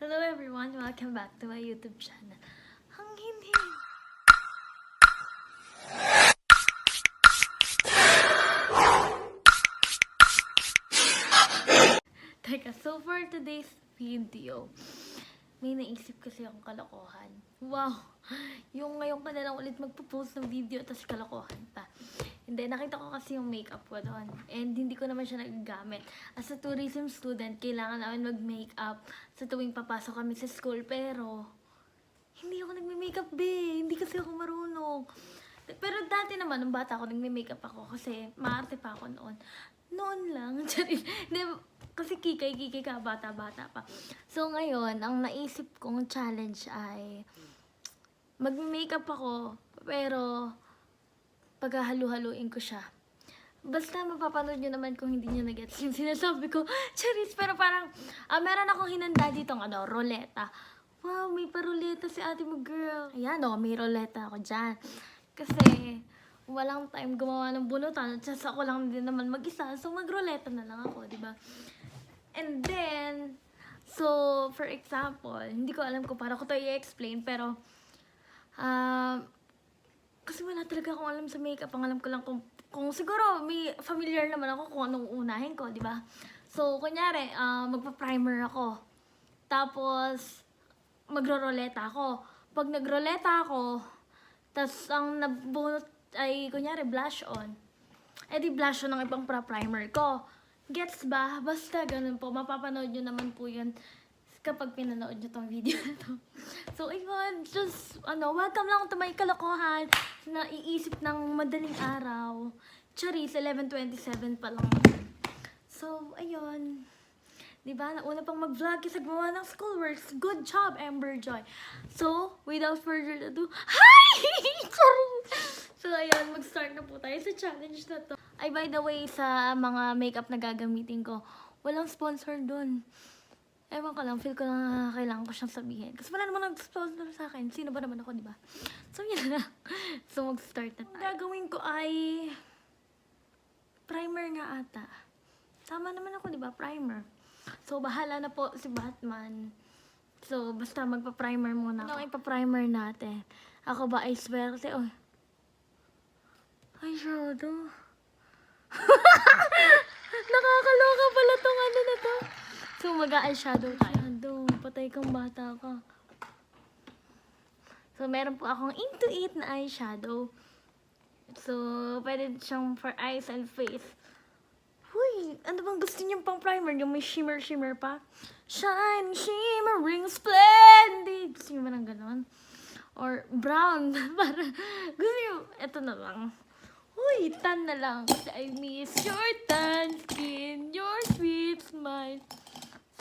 Hello everyone, welcome back to my YouTube channel. Hangin. Teka, so for today's video, may naisip kasi akong kalokohan. Wow! Yung ngayon ka na lang ulit magpo-post ng video tapos kalokohan pa. Hindi, nakita ko kasi yung makeup ko doon. And hindi ko naman siya nagagamit. As a tourism student, kailangan namin mag-makeup sa tuwing papasok kami sa school. Pero, hindi ako nagme-makeup, be. Hindi kasi ako marunong. Pero dati naman, nung bata ako, nagme-makeup ako. Kasi maarte pa ako noon. Noon lang. Hindi, kasi kikay ka, bata-bata pa. So ngayon, ang naisip kong challenge ay magme-makeup ako, pero paghahalu-haluin ko siya. Basta mapapanood nyo naman kung hindi nyo nag-gets yung sinasabi ko. Charis, pero parang, meron akong hinanda ditong roleta. Wow, may paruleta si ate mo, girl. Ayan, may roleta ako dyan. Kasi, walang time gumawa ng bunutan. At sasa ako lang din naman mag-isa. So, mag-roleta na lang ako, di ba? And then, so, for example, hindi ko alam kung paano ko ito i-explain, pero, kasi wala talaga akong alam sa makeup. Ang alam ko lang kung siguro may familiar naman ako kung anong unahin ko, di ba? So, kunyari, magpa-primer ako. Tapos, magro-roleta ako. Pag nag-roleta ako, tapos ang nabunot ay, kunyari, blush on. Eh di blush on ang ibang primer ko. Gets ba? Basta ganun po. Mapapanood nyo naman po yun kapag pinanood nyo tong video na to. So, ayun. Just, welcome lang to may kalokohan na iisip ng madaling araw. Charis, 11:27 pa lang. So, ayun. Diba? Nauna pang mag-vlog kasi gumawa ng schoolworks. Good job, Amber Joy. So, without further ado, hi! So, ayun. Mag-start na po tayo sa challenge na to. Ay, by the way, sa mga makeup na gagamitin ko, walang sponsor dun. Ewan ko lang, feel ko na kailangan ko siyang sabihin. Kasi wala naman nag-sponsor sa akin. Sino ba naman ako, diba? So, yun na. So, mag-start na tayo. Ang gagawin ko ay primer nga ata. Tama naman ako, diba? Primer. So, bahala na po si Batman. So, basta magpa-primer muna ako. Ano ang ipa-primer natin? Ako ba ay swerte? Oh. Ay, shadow. Nakakaloka pala tong na to. So, mag-eyeshadow tayo. Patay kang bata ka. So, meron po akong into it na eyeshadow. So, pwede siyang for eyes and face. Huy, ano bang gusto niyong pang primer? Yung may shimmer pa? Shine, shimmering, splendid. Gusto niyo ba ng ganon? Or brown. Para, gusto niyo, eto na lang. Uy, tan na lang. Kasi I miss your tan skin, your sweet smile.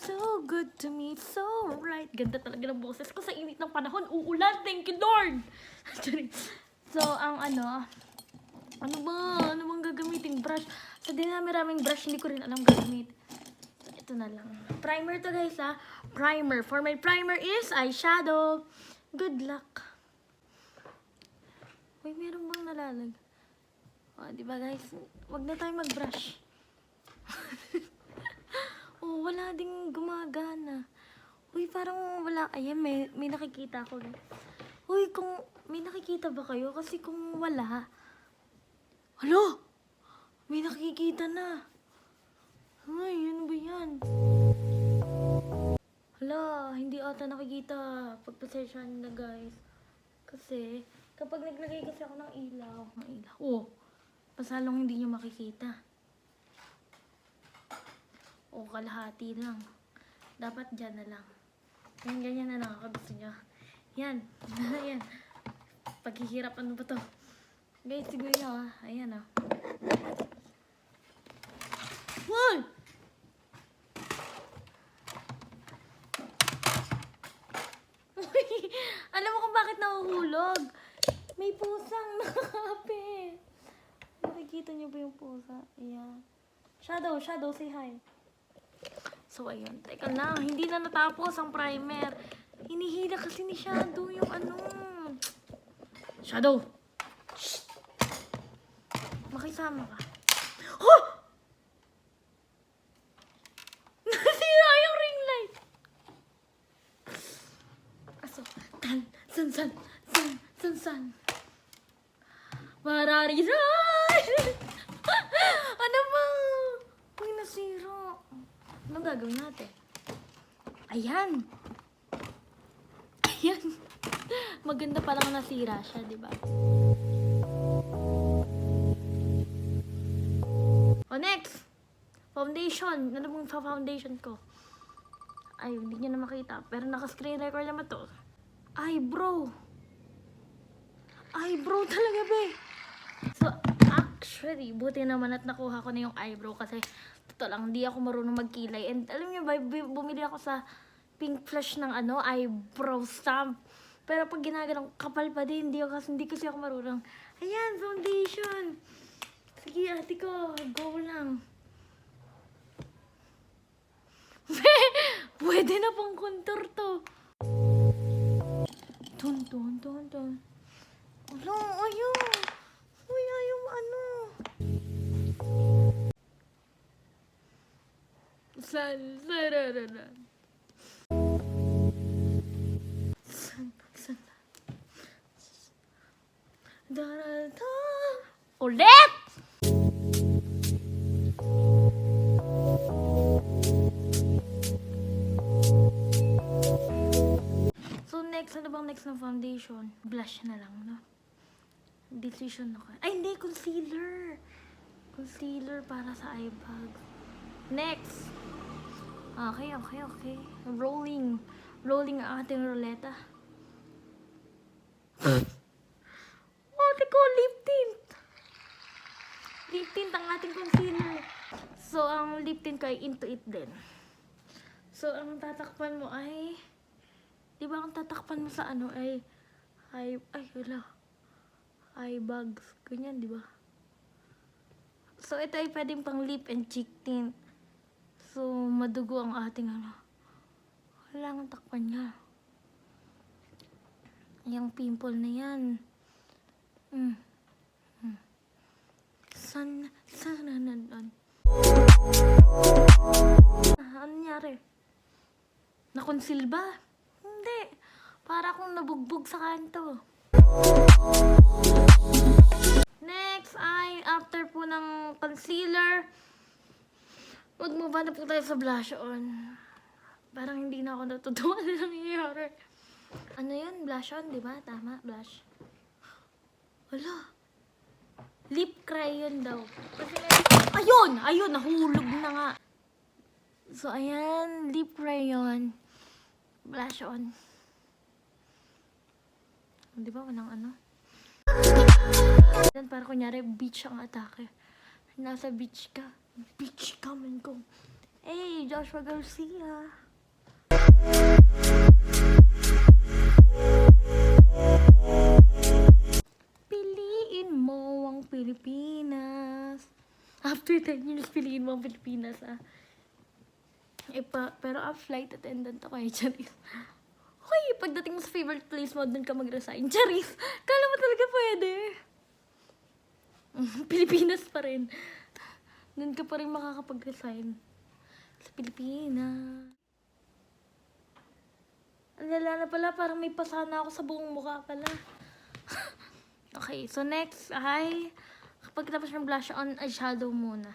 So good to me, so right. Ganda talaga ng boses ko sa init ng panahon. Uulan, thank you Lord. So, ang ano bang gagamiting brush? Sa dinami-raming brush, hindi ko rin alam gagamit. So, ito na lang. Primer to guys ha. Primer. For my primer is eyeshadow. Good luck. Uy, meron bang nalalag? Diba guys, wag na tayo mag-brush. Wala ding gumagana. Uy, parang wala. Ayan, may nakikita ako. Uy, kung may nakikita ba kayo? Kasi kung wala, hala! May nakikita na. Ay, ano ba yan? Hala, hindi ata nakikita. Pagpasensyahan na guys. Kasi, kapag naglagay kasi ako ng ilaw. Pasalong hindi nyo makikita. Kalahati lang. Dapat dyan na lang. Ganyan na lang ako gusto nyo. Yan. Yan. Paghihirap, ano ba to? Guys, siguro nyo ayan Wow! Alam mo kung bakit nahuhulog? May pusang nakakapit. Nakikita niyo ba yung pusa? Ayan. Shadow, say hi. So, ayun. Teka lang. Hindi na natapos ang primer. Hinihila kasi ni Shadow yung Shadow! Shh! Makisama ka. Oh! Nasira yung ring light. San. Marariran! Ano ba? Uy, nasira. Anong gagawin natin? Ayan. Maganda palang nasira siya, di ba? O, next. Foundation. Ano bang foundation ko? Ay, hindi nyo na makita. Pero naka-screen record naman to. Eyebrow talaga, be. So, actually, buti naman at nakuha ko na yung eyebrow kasi totoo lang, hindi ako marunong magkilay. And alam niyo ba, bumili ako sa Pink Flash ng eyebrow stamp. Pero pag ginagalang kapal pa din, hindi kasi ako marunong. Ayan, foundation. Sige, ate ko, go lang. Pwede na pang contour to. Ton. Wala, ayaw. Uy, ayaw Sarararan. Darada. Ulit! So, next, ano bang next na foundation? Blush na lang, no? Decision ako. Ay, hindi! Concealer! Concealer para sa eye bag. Next! Okay. Rolling ang ating ruleta. Lip tint! Lip tint ang ating concealer. So, ang lip tint ko ay Into It din. So, ang tatakpan mo ay... Di ba ang tatakpan mo sa eye bags. Ganyan, di ba? So, ito ay pwedeng pang lip and cheek tint. So, madugo ang ating Wala ang takpan niya. Yung pimple na yan. Ano nangyari? Nakonsil ba? Hindi. Para akong nabugbog sa kanto. Next ay after po ng concealer, mag-move on na po tayo sa blush on. Parang hindi na ako natutuwa na nangyayari. Ano yun? Blush on, di ba? Tama, blush. Wala. Lip crayon daw. Kasi ayun, nahulog na nga. So, ayan, lip crayon. Blush on. Di ba, walang para kunyari, beach ang atake. Nasa beach ka. Beach ka, man ko. Hey, Joshua Garcia. Piliin mo ang Pilipinas. After 10 years, piliin mo ang Pilipinas, pero flight attendant ako Charis. Hoy, pagdating mo sa favorite place mo, doon ka mag-resign. Charis, kala mo talaga pwede. Pilipinas pa rin. Doon ka pa rin makakapag-resign. Sa Pilipinas. Ang lala na pala, parang may pasana ako sa buong mukha pala. Okay, so next ay, kapag tapos ng blush on, eyeshadow muna.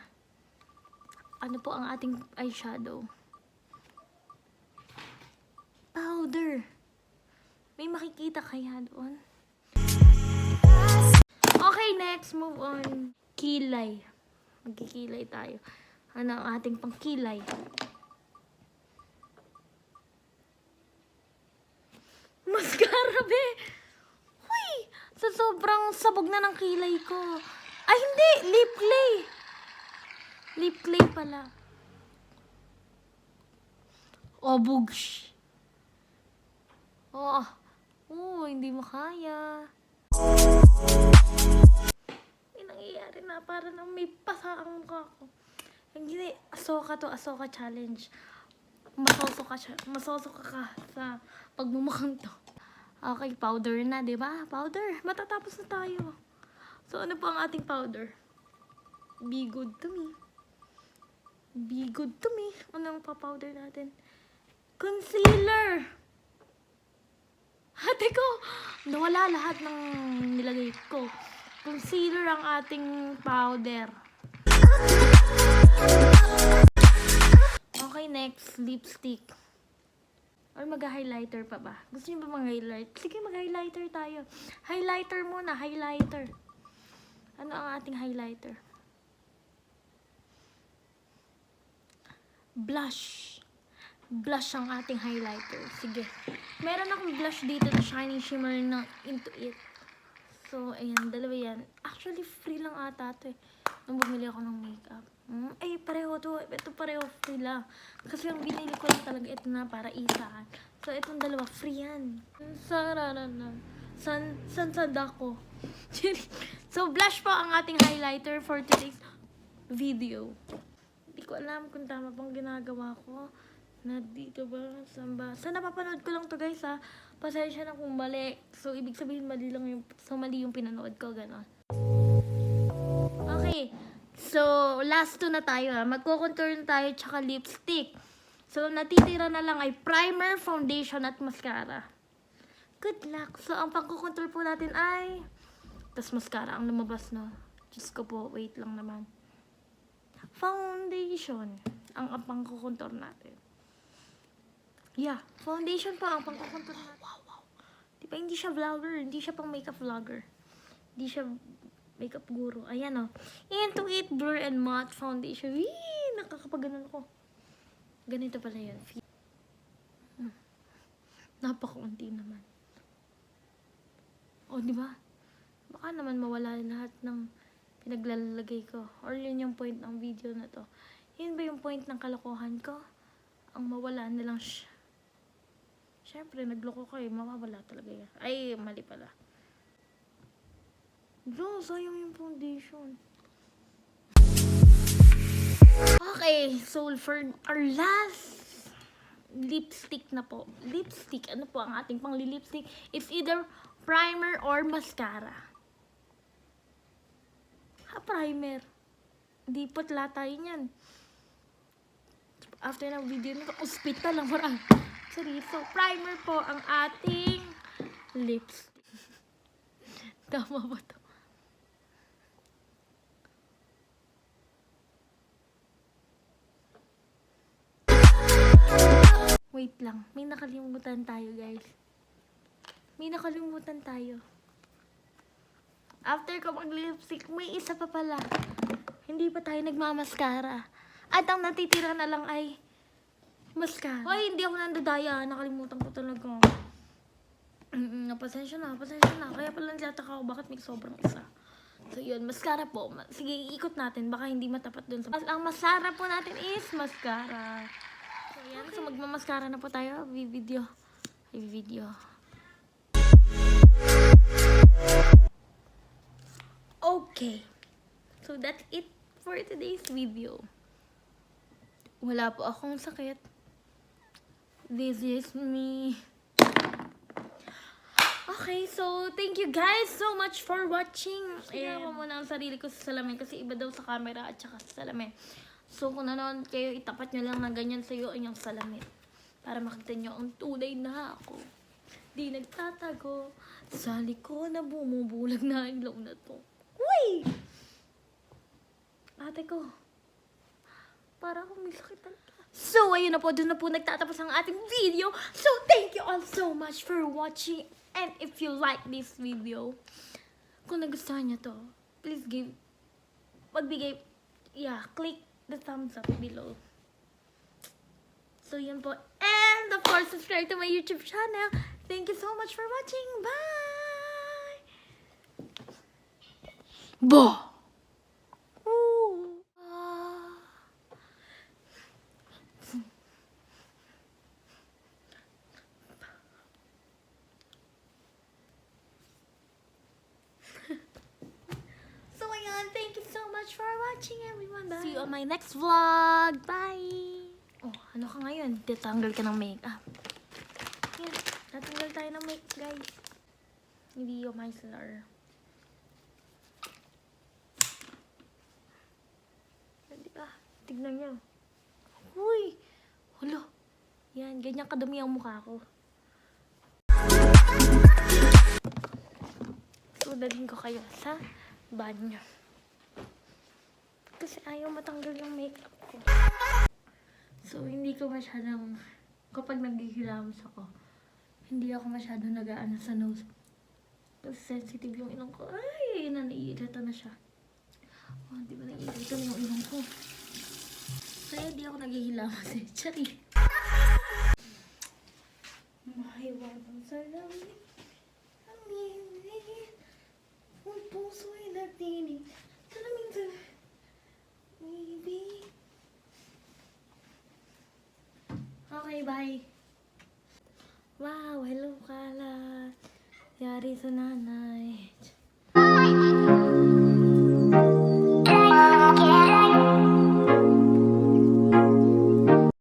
Ano po ang ating eyeshadow? Powder. May makikita kaya doon? Okay, next, move on. Kilay. Magkikilay tayo. Ano ang ating pangkilay? Mascara, be! Huy! Sa sobrang sabog na ng kilay ko. Ay, hindi! Lip clay! Lip clay pala. Oh, bugs. Hindi mo kaya. May nangyayari na para na may pasa ang mukha ko. Hindi, Asoka challenge. Masosoka ka sa pagmumukhang to. Okay, powder na, di ba? Powder. Matatapos na tayo. So, ano po ang ating powder? Be good to me. Be good to me. Ano ang pa-powder natin? Concealer. Ate ko, nawala lahat ng nilagay ko. Concealer ang ating powder. Okay, next, lipstick. Or mag-highlighter pa ba? Gusto niyo ba mag-highlight? Sige, mag-highlighter tayo. Highlighter muna, highlighter. Ano ang ating highlighter? Blush. Blush ang ating highlighter. Sige. Meron akong blush dito na shiny shimmer na Into It. So, ayan, dalawa yan. Actually, free lang ata ito eh. Nung bumili ako ng makeup. Ay, pareho to. Ito pareho free lang. Kasi yung binili ko lang talaga ito na para isahan. So, itong dalawa, free yan. Sararana. Sansada ko. So, blush po ang ating highlighter for today's video. Hindi ko alam kung tama pang ginagawa ko. Na dito ba? Saan ba? Sa napapanood ko lang to guys ha. Pasensya na kung mali. So, ibig sabihin mali lang yung, mali yung pinanood ko. Ganon. Okay. So, last two na tayo ha. Magko-contour na tayo tsaka lipstick. So, natitira na lang ay primer, foundation at mascara. Good luck. So, ang pangko-contour po natin ay tas mascara ang lumabas no. Diyos ko po, wait lang naman. Foundation ang pangko-contour natin. Yeah, foundation pa ang pangko-contour natin. Wow. Diba hindi siya vlogger, hindi siya pang makeup vlogger. Hindi siya makeup guru. Ayan o. Into It Blur and Matte Foundation. Wee! Nakakapaganon ako. Ganito pala yun. Napakaunti naman. O, di ba? Baka naman mawala lahat ng pinaglalagay ko. Or yun yung point ng video na to. Yun ba yung point ng kalokohan ko? Ang mawala na lang siya. Siyempre, nagloko ko eh. Mawawala talaga yan. Ay, mali pala. No, sayang yung foundation. Okay, so for our last lipstick na po. Lipstick, ano po ang ating pang-lipstick? It's either primer or mascara. Primer. Di putla tayo niyan. After ng video nito, hospital lang parang. Seryoso, primer po ang ating lipstick. Tama ba to? Wait lang, may nakalimutan tayo guys. May nakalimutan tayo. After ko mag-lipstick, may isa pa pala. Hindi pa tayo nagmamaskara. At ang natitira na lang ay mascara. Hoy, hindi ako nandadaya. Nakalimutan ko talaga. Pasensya na. Kaya pala nagtataka ako bakit may sobrang isa. So yun, mascara po. Sige, ikot natin. Baka hindi matapat dun sa... Ang mascara po natin is mascara. So yan, okay. So magmamaskara na po tayo. Video. Okay. So that's it for today's video. Wala po akong sakit. This is me. Okay, so thank you guys so much for watching. Ayan ko muna ang sarili ko sa salamin kasi iba daw sa camera at saka sa salamin. So kung nanonood kayo, itapat nyo lang na ganyan sa iyo ang salamin. Para makita nyo ang tunay na ako. Di nagtatago. Sa likod na bumubulag na ilaw na to. Uy! Ate ko. Para akong may sakit talaga. So, ayun na po. Doon na po nagtatapos ang ating video. So, thank you all so much for watching. And if you like this video, kung nagustuhan nyo to, please click the thumbs up below. So, yun po. And, of course, subscribe to my YouTube channel. Thank you so much for watching. Bye! Bah! Thank you so much for watching, everyone. Bye. See you on my next vlog. Bye. Oh, ano ka ngayon? Tatanggal ka ng makeup. Yan. Tatanggal tayo ng makeup, guys. Hindi yung micellar. Diba? Tignan nyo. Uy! Hulo. Yan. Ganyan kadumi ang mukha ko. dadalhin ko kayo sa banyo. Kasi ayaw matanggal yung makeup ko. So, hindi ko masyadong, kapag naghihilamos ako, hindi ako masyadong nag-aano sa nose. Kasi sensitive yung ilong ko. Ay, naiirita na siya. Oh, di ba naiirita na yung ilong ko? Kaya hindi ako naghihilamos eh. Chari. Mahiwagang salamin. Aminin. Ang puso'y nagtinig. Salamin sa... Maybe. Okay, bye. Wow, hello kalat. Yari sa nanay.